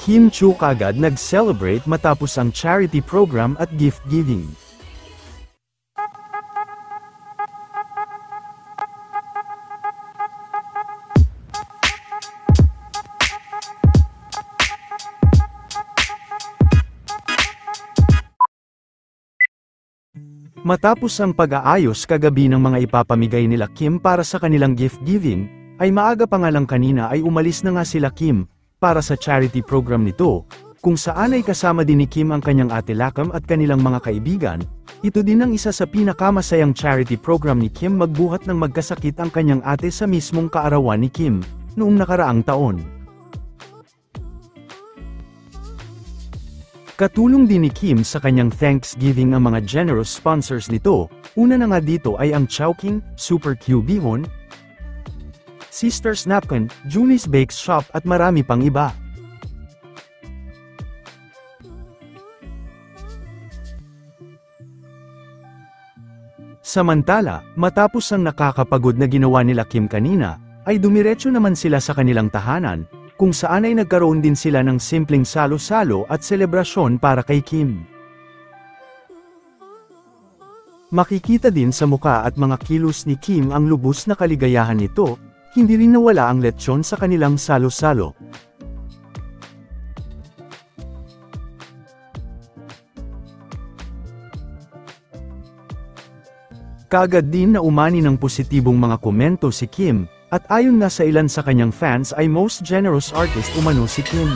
Kim Chiu kaagad nag-celebrate matapos ang charity program at gift giving. Matapos ang pag-aayos kagabi ng mga ipapamigay nila Kim para sa kanilang gift giving, ay maaga pa nga lang kanina ay umalis na nga sila Kim, para sa charity program nito, kung saan ay kasama din ni Kim ang kanyang ate Lakam at kanilang mga kaibigan. Ito din ang isa sa pinakamasayang charity program ni Kim magbuhat ng magkasakit ang kanyang ate sa mismong kaarawan ni Kim, noong nakaraang taon. Katulong din ni Kim sa kanyang Thanksgiving ang mga generous sponsors nito, una na nga dito ay ang Chowking, Super Q Bihon, Sisters Napkin, Julie's Bakes Shop at marami pang iba. Samantala, matapos ang nakakapagod na ginawa nila Kim kanina, ay dumiretso naman sila sa kanilang tahanan, kung saan ay nagkaroon din sila ng simpleng salo-salo at selebrasyon para kay Kim. Makikita din sa muka at mga kilos ni Kim ang lubos na kaligayahan nito, hindi rin nawala ang lechon sa kanilang salo-salo. Kaagad din na umani ng positibong mga komento si Kim, at ayon nga sa ilan sa kanyang fans ay most generous artist umano si Kim.